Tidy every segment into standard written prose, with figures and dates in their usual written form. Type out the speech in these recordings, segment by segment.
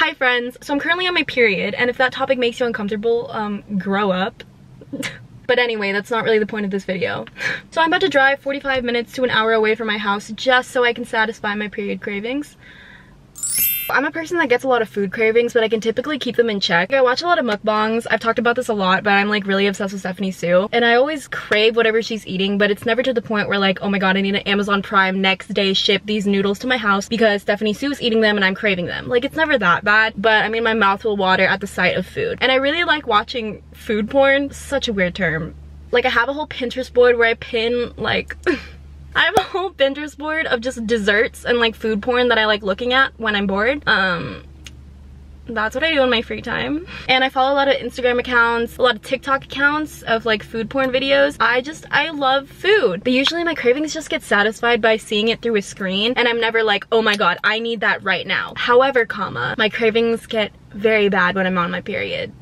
Hi friends, so I'm currently on my period, and if that topic makes you uncomfortable, grow up. But anyway, that's not really the point of this video. So I'm about to drive 45 minutes to an hour away from my house just so I can satisfy my period cravings. I'm a person that gets a lot of food cravings, but I can typically keep them in check. I watch a lot of mukbangs. I've talked about this a lot, but I'm like really obsessed with Stephanie Sue. And I always crave whatever she's eating, but it's never to the point where like, oh my god, I need an Amazon Prime next day ship these noodles to my house because Stephanie Sue is eating them and I'm craving them. Like, it's never that bad, but I mean, my mouth will water at the sight of food. And I really like watching food porn. Such a weird term. Like, I have a whole Pinterest board where I pin like I have a whole Pinterest board of just desserts and like food porn that I like looking at when I'm bored. That's what I do in my free time. And I follow a lot of Instagram accounts, a lot of TikTok accounts of like food porn videos. I love food. But usually my cravings just get satisfied by seeing it through a screen, and I'm never like, oh my god, I need that right now. However, my cravings get very bad when I'm on my period.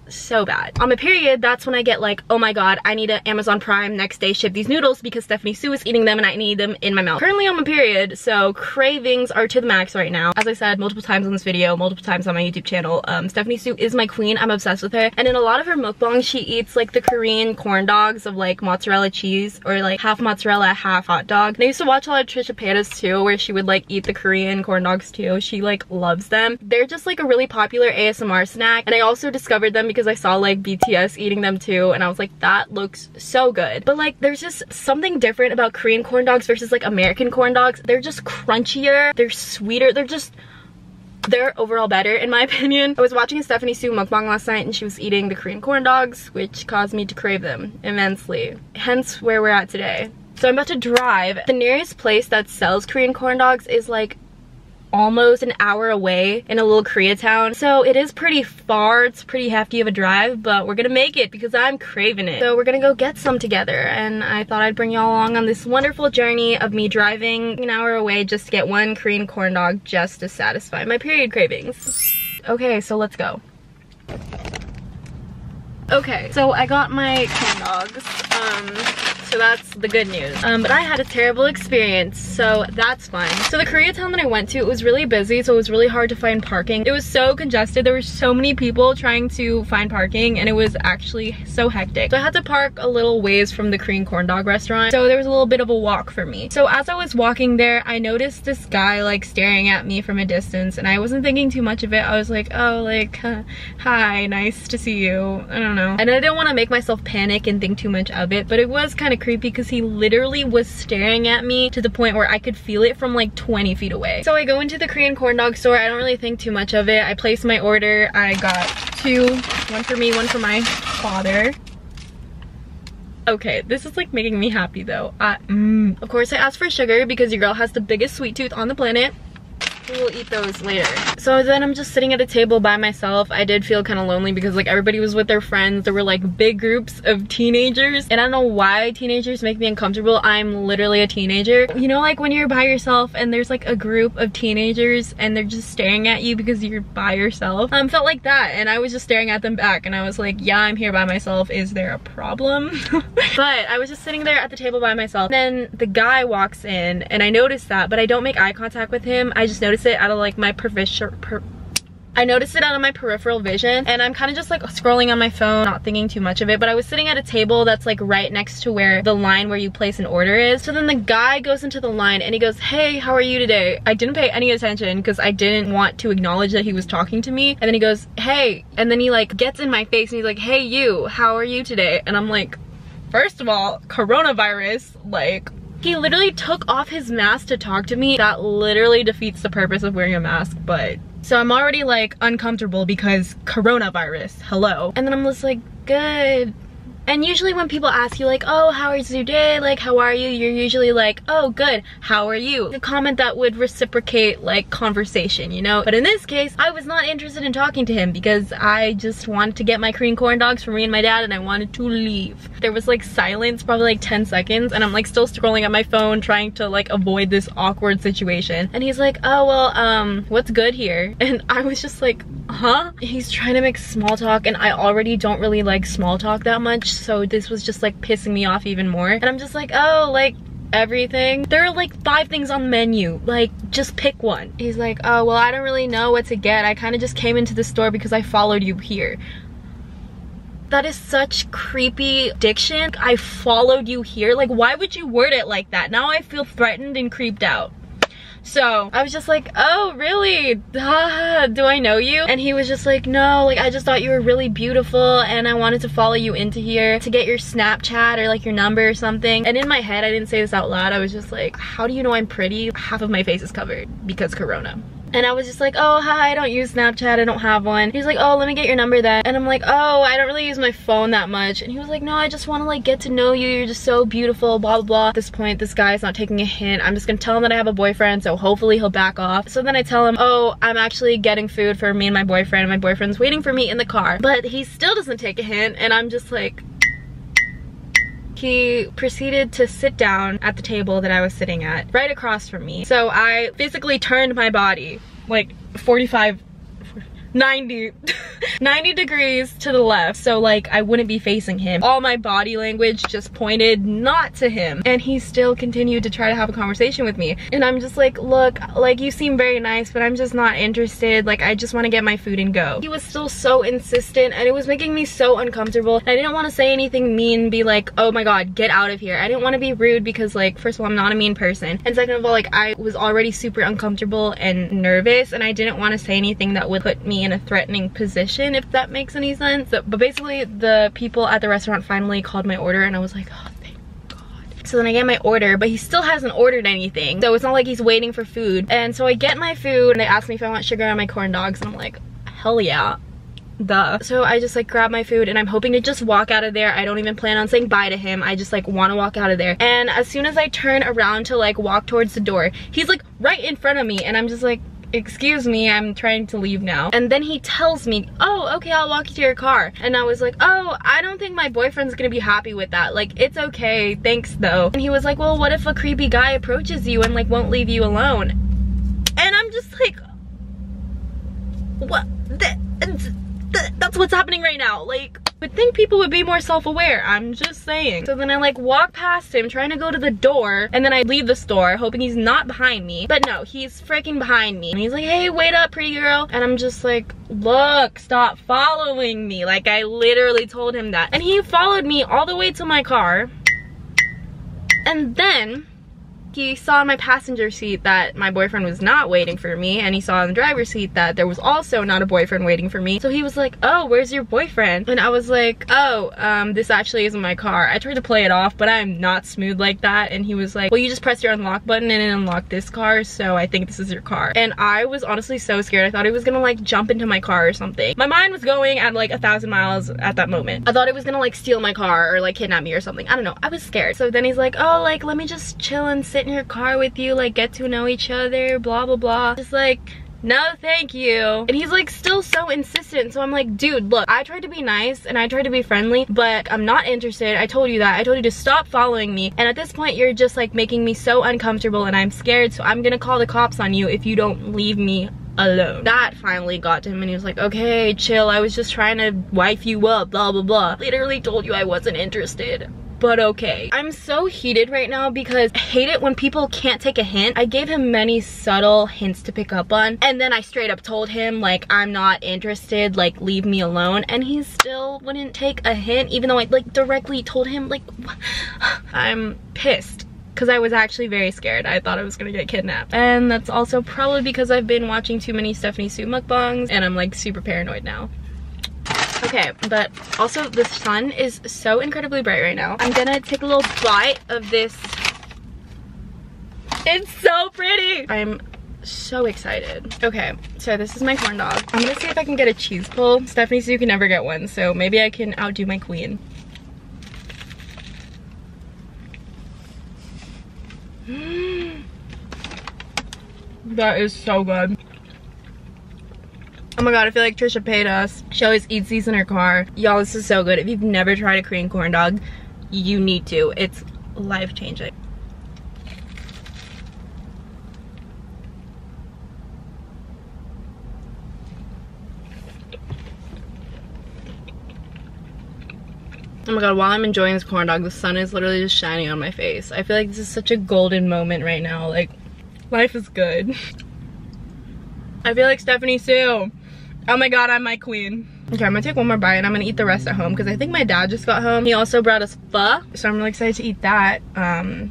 So bad. On my period, that's when I get like, oh my god, I need an Amazon Prime next day ship these noodles because Stephanie Sue is eating them and I need them in my mouth. Currently on my period, so cravings are to the max right now. As I said multiple times on this video, multiple times on my YouTube channel, Stephanie Sue is my queen. I'm obsessed with her. And in a lot of her mukbangs, she eats like the Korean corn dogs of like mozzarella cheese, or like half mozzarella, half hot dog. And I used to watch a lot of Trisha Paytas too, where she would like eat the Korean corn dogs too. She like loves them. They're just like a really popular ASMR snack, and I also discovered them because I saw like BTS eating them too, and I was like, that looks so good. But like, there's just something different about Korean corn dogs versus like American corn dogs. They're just crunchier, they're sweeter, they're overall better in my opinion. I was watching a Stephanie Sue mukbang last night and she was eating the Korean corn dogs, which caused me to crave them immensely. Hence where we're at today. So I'm about to drive. The nearest place that sells Korean corn dogs is like almost an hour away in a little Koreatown. So it is pretty far, it's pretty hefty of a drive, but we're gonna make it because I'm craving it. So we're gonna go get some together, and I thought I'd bring y'all along on this wonderful journey of me driving an hour away just to get one Korean corn dog just to satisfy my period cravings. Okay, so let's go. Okay, so I got my corn dogs, so that's the good news. But I had a terrible experience, so that's fine. So the Koreatown that I went to, it was really busy, so it was really hard to find parking. It was so congested, there were so many people trying to find parking, and it was actually so hectic. So I had to park a little ways from the Korean corn dog restaurant, so there was a little bit of a walk for me. So as I was walking there, I noticed this guy like staring at me from a distance, and I wasn't thinking too much of it. I was like, oh, like, hi, nice to see you. I don't know. And I didn't want to make myself panic and think too much of it, but it was kind of creepy because he literally was staring at me to the point where I could feel it from like 20 feet away. So I go into the Korean corn dog store. I don't really think too much of it. I placed my order. I got two, one for me, one for my father. Okay, this is like making me happy though. Of course I asked for sugar because your girl has the biggest sweet tooth on the planet. We will eat those later. So then I'm just sitting at a table by myself. I did feel kind of lonely because like everybody was with their friends. There were like big groups of teenagers, and I don't know why teenagers make me uncomfortable. I'm literally a teenager. You know, like when you're by yourself and there's like a group of teenagers and they're just staring at you because you're by yourself. Felt like that, and I was just staring at them back, and I was like, yeah, I'm here by myself. Is there a problem? But I was just sitting there at the table by myself. Then the guy walks in, and I noticed that, but I don't make eye contact with him. I just noticed it out of like my peripheral vision, and I'm kind of just like scrolling on my phone, not thinking too much of it. But I was sitting at a table that's like right next to where the line where you place an order is. So then the guy goes into the line and he goes, hey, how are you today? I didn't pay any attention because I didn't want to acknowledge that he was talking to me. And then he goes, hey, and then he like gets in my face and he's like, hey you, how are you today? And I'm like, first of all, coronavirus, like, he literally took off his mask to talk to me. That literally defeats the purpose of wearing a mask, but... So I'm already like uncomfortable because coronavirus, hello. And then I'm just like, good. And usually when people ask you like, oh, how is your day? Like, how are you? You're usually like, oh, good, how are you? A comment that would reciprocate like conversation, you know? But in this case, I was not interested in talking to him because I just wanted to get my Korean corn dogs for me and my dad, and I wanted to leave. There was like silence, probably like 10 seconds, and I'm like still scrolling at my phone trying to like avoid this awkward situation. And he's like, oh, well, what's good here? And I was just like, huh? He's trying to make small talk, and I already don't really like small talk that much, so this was just like pissing me off even more. And I'm just like, oh, like, everything. There are like 5 things on the menu. Like, just pick one. He's like, oh, well, I don't really know what to get. I kind of just came into the store because I followed you here. That is such creepy diction. I followed you here. Like, why would you word it like that? Now I feel threatened and creeped out. So I was just like, oh, really? Do I know you? And he was just like, no, like, I just thought you were really beautiful and I wanted to follow you into here to get your Snapchat or like your number or something. And in my head, I didn't say this out loud. I was just like, how do you know I'm pretty? Half of my face is covered because Corona. And I was just like, oh, hi, I don't use Snapchat, I don't have one. He's like, oh, let me get your number then. And I'm like, oh, I don't really use my phone that much. And he was like, no, I just want to like get to know you. You're just so beautiful, blah, blah, blah. At this point, this guy is not taking a hint. I'm just gonna tell him that I have a boyfriend, so hopefully he'll back off. So then I tell him, oh, I'm actually getting food for me and my boyfriend. My boyfriend's waiting for me in the car. But he still doesn't take a hint, and I'm just like, he proceeded to sit down at the table that I was sitting at, right across from me. So I physically turned my body like 90 degrees to the left, so like I wouldn't be facing him. All my body language just pointed not to him, and he still continued to try to have a conversation with me. And I'm just like, look, like, you seem very nice, but I'm just not interested. Like, I just want to get my food and go. He was still so insistent, and it was making me so uncomfortable. I didn't want to say anything mean, be like, oh my god, get out of here. I didn't want to be rude because, like, first of all, I'm not a mean person, and second of all, like, I was already super uncomfortable and nervous, and I didn't want to say anything that would put me in a threatening position, if that makes any sense. But basically, the people at the restaurant finally called my order, and I was like, oh, thank god. So then I get my order, but he still hasn't ordered anything, so it's not like he's waiting for food. And so I get my food, and they ask me if I want sugar on my corn dogs, and I'm like, hell yeah. Duh. So I just like grab my food, and I'm hoping to just walk out of there. I don't even plan on saying bye to him. I just like want to walk out of there. And as soon as I turn around to like walk towards the door, he's like right in front of me, and I'm just like, excuse me, I'm trying to leave now. And then he tells me, oh, okay, I'll walk you to your car. And I was like, oh, I don't think my boyfriend's gonna be happy with that. Like, it's okay, thanks though. And he was like, well, what if a creepy guy approaches you and like won't leave you alone? And I'm just like, what? That's what's happening right now. Like, I would think people would be more self-aware, I'm just saying. So then I like walk past him trying to go to the door, and then I leave the store hoping he's not behind me, but no, he's freaking behind me. And he's like, hey, wait up, pretty girl. And I'm just like, look, stop following me. Like, I literally told him that. And he followed me all the way to my car, and then he saw in my passenger seat that my boyfriend was not waiting for me, and he saw in the driver's seat that there was also not a boyfriend waiting for me. So he was like, oh, where's your boyfriend? And I was like, oh, this actually isn't my car. I tried to play it off, but I'm not smooth like that. And he was like, well, you just pressed your unlock button and it unlocked this car, so I think this is your car. And I was honestly so scared. I thought he was gonna like jump into my car or something. My mind was going at like 1,000 miles at that moment. I thought it was gonna like steal my car or like kidnap me or something. I don't know, I was scared. So then he's like, oh, like, let me just chill and sit in your car with you, like get to know each other, blah blah blah. Just like, no thank you. And he's like still so insistent. So I'm like, dude, look, I tried to be nice and I tried to be friendly, but I'm not interested. I told you that. I told you to stop following me, and at this point you're just like making me so uncomfortable and I'm scared, so I'm gonna call the cops on you if you don't leave me alone. That finally got to him, and he was like, okay, chill, I was just trying to wife you up, blah blah blah. Literally told you I wasn't interested, but okay. I'm so heated right now because I hate it when people can't take a hint. I gave him many subtle hints to pick up on, and then I straight up told him like, I'm not interested, like leave me alone, and he still wouldn't take a hint even though I like directly told him. Like, I'm pissed because I was actually very scared. I thought I was gonna get kidnapped, and that's also probably because I've been watching too many Stephanie Sue mukbangs and I'm like super paranoid now. Okay, but also the sun is so incredibly bright right now. I'm gonna take a little bite of this. It's so pretty. I'm so excited. Okay, so this is my corn dog. I'm gonna see if I can get a cheese pull. Stephanie Sue can never get one, so maybe I can outdo my queen. That is so good. Oh my god, I feel like Trisha paid us. She always eats these in her car. Y'all, this is so good. If you've never tried a Korean corn dog, you need to. It's life-changing. Oh my god, while I'm enjoying this corn dog, the sun is literally just shining on my face. I feel like this is such a golden moment right now. Like, life is good. I feel like Stephanie Sue. Oh my god, I'm my queen. Okay, I'm gonna take one more bite and I'm gonna eat the rest at home because I think my dad just got home. He also brought us pho, so I'm really excited to eat that. I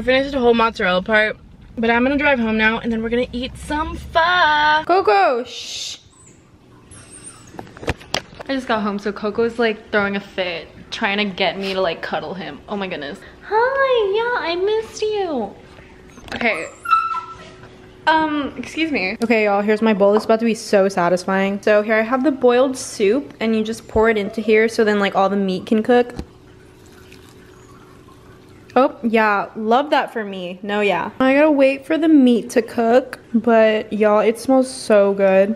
finished the whole mozzarella part, but I'm gonna drive home now and then we're gonna eat some pho. Coco, shh. I just got home, so Coco's like throwing a fit, trying to get me to like cuddle him. Oh my goodness. Hi, yeah, I missed you. Okay. Excuse me. Okay, y'all, here's my bowl. It's about to be so satisfying. So here I have the boiled soup and you just pour it into here so then like all the meat can cook. Oh, yeah, love that for me. No, yeah. I gotta wait for the meat to cook, but y'all, it smells so good.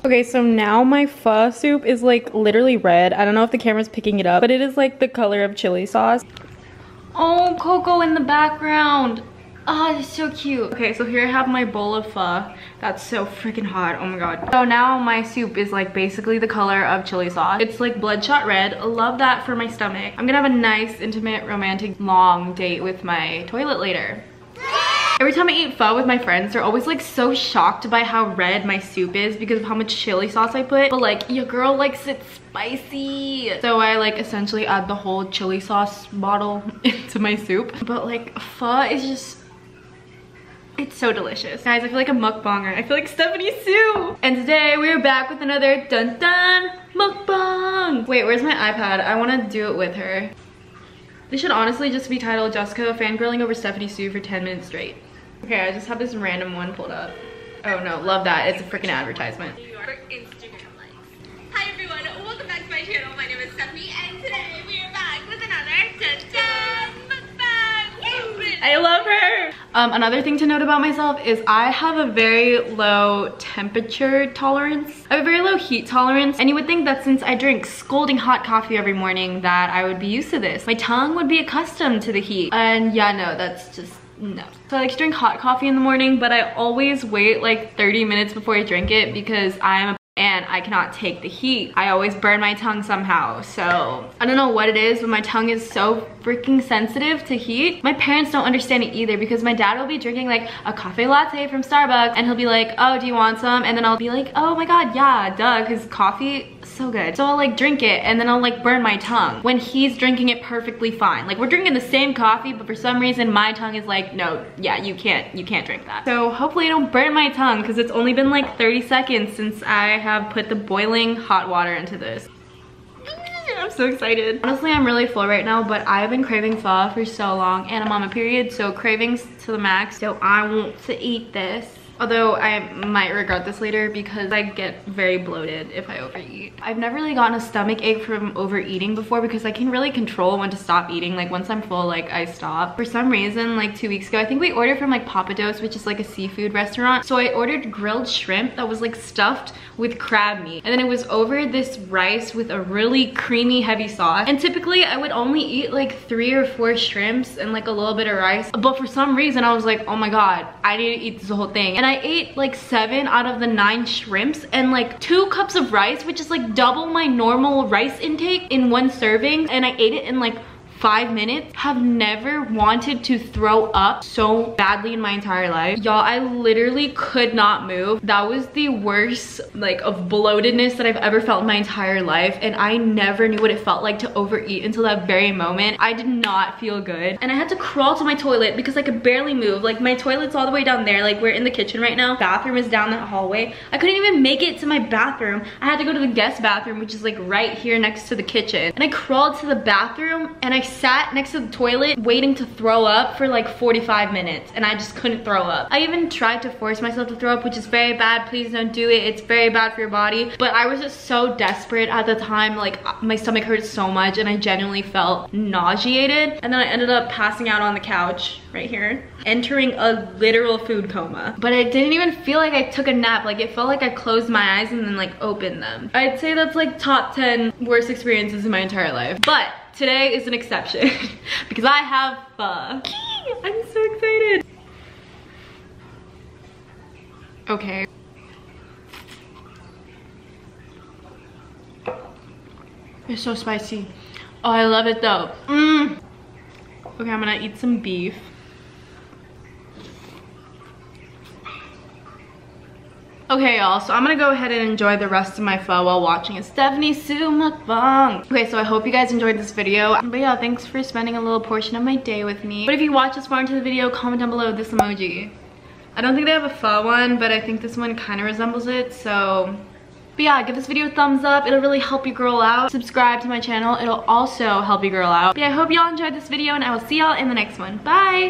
Okay, so now my pho soup is like literally red. I don't know if the camera's picking it up, but it is like the color of chili sauce. Oh, Coco in the background. Oh, it's so cute. Okay, so here I have my bowl of pho. That's so freaking hot. Oh my god. So now my soup is like basically the color of chili sauce. It's like bloodshot red. Love that for my stomach. I'm gonna have a nice, intimate, romantic, long date with my toilet later. Every time I eat pho with my friends, they're always like so shocked by how red my soup is because of how much chili sauce I put. But like, your girl likes it spicy. So I like essentially add the whole chili sauce bottle into my soup. But like, pho is just, it's so delicious. Guys, I feel like a mukbanger. I feel like Stephanie Sue. And today we're back with another dun dun mukbang. Wait, where's my iPad? I wanna do it with her. This should honestly just be titled Jessica fangirling over Stephanie Sue for 10 minutes straight. Okay, I just have this random one pulled up. Oh no, love that. It's a freaking advertisement. For Instagram likes. Hi everyone, welcome back to my channel. My name is Stephanie and today we are back with another dun-dun mukbang. I love her. Another thing to note about myself is I have a very low temperature tolerance. I have a very low heat tolerance, and you would think that since I drink scalding hot coffee every morning that I would be used to this. My tongue would be accustomed to the heat. And yeah, no, that's just no. So I like to drink hot coffee in the morning, but I always wait like 30 minutes before I drink it because I'm a and I cannot take the heat. I always burn my tongue somehow. So I don't know what it is, but my tongue is so freaking sensitive to heat. My parents don't understand it either because my dad will be drinking like a cafe latte from Starbucks and he'll be like, oh, do you want some? And then I'll be like, oh my god, yeah, duh, because coffee is so good. So I'll like drink it and then I'll like burn my tongue when he's drinking it perfectly fine. Like we're drinking the same coffee, but for some reason my tongue is like, no, yeah, you can't drink that. So hopefully I don't burn my tongue because it's only been like 30 seconds since I have put the boiling hot water into this. I'm so excited. Honestly, I'm really full right now, but I've been craving pho for so long and I'm on my period, so cravings to the max. So I want to eat this. Although I might regret this later because I get very bloated if I overeat. I've never really gotten a stomach ache from overeating before because I can really control when to stop eating. Like once I'm full, like I stop. For some reason, like 2 weeks ago, I think we ordered from like Papados, which is like a seafood restaurant. So I ordered grilled shrimp that was like stuffed with crab meat. And then it was over this rice with a really creamy, heavy sauce. And typically I would only eat like 3 or 4 shrimps and like a little bit of rice. But for some reason I was like, oh my god, I need to eat this whole thing. And I ate like 7 out of the 9 shrimps and like 2 cups of rice, which is like double my normal rice intake in one serving. And I ate it in like 5 minutes. Have never wanted to throw up so badly in my entire life. Y'all, I literally could not move. That was the worst like of bloatedness that I've ever felt in my entire life, and I never knew what it felt like to overeat until that very moment. I did not feel good, and I had to crawl to my toilet because I could barely move. Like my toilet's all the way down there. Like we're in the kitchen right now. Bathroom is down that hallway. I couldn't even make it to my bathroom. I had to go to the guest bathroom, which is like right here next to the kitchen. And I crawled to the bathroom and I sat next to the toilet waiting to throw up for like 45 minutes and I just couldn't throw up. I even tried to force myself to throw up, which is very bad. Please don't do it. It's very bad for your body. But I was just so desperate at the time. Like my stomach hurt so much and I genuinely felt nauseated. And then I ended up passing out on the couch right here, entering a literal food coma. But I didn't even feel like I took a nap. Like it felt like I closed my eyes and then like opened them. I'd say that's like top 10 worst experiences in my entire life. But today is an exception because I have pho. I'm so excited. Okay. It's so spicy. Oh, I love it though. Okay, I'm gonna eat some beef. Okay, y'all, so I'm gonna go ahead and enjoy the rest of my pho while watching a Stephanie Sue mukbang. Okay, so I hope you guys enjoyed this video. But yeah, thanks for spending a little portion of my day with me. But if you watch this far into the video, comment down below this emoji. I don't think they have a pho one, but I think this one kind of resembles it, so... But yeah, give this video a thumbs up. It'll really help you girl out. Subscribe to my channel. It'll also help you girl out. But yeah, I hope y'all enjoyed this video, and I will see y'all in the next one. Bye!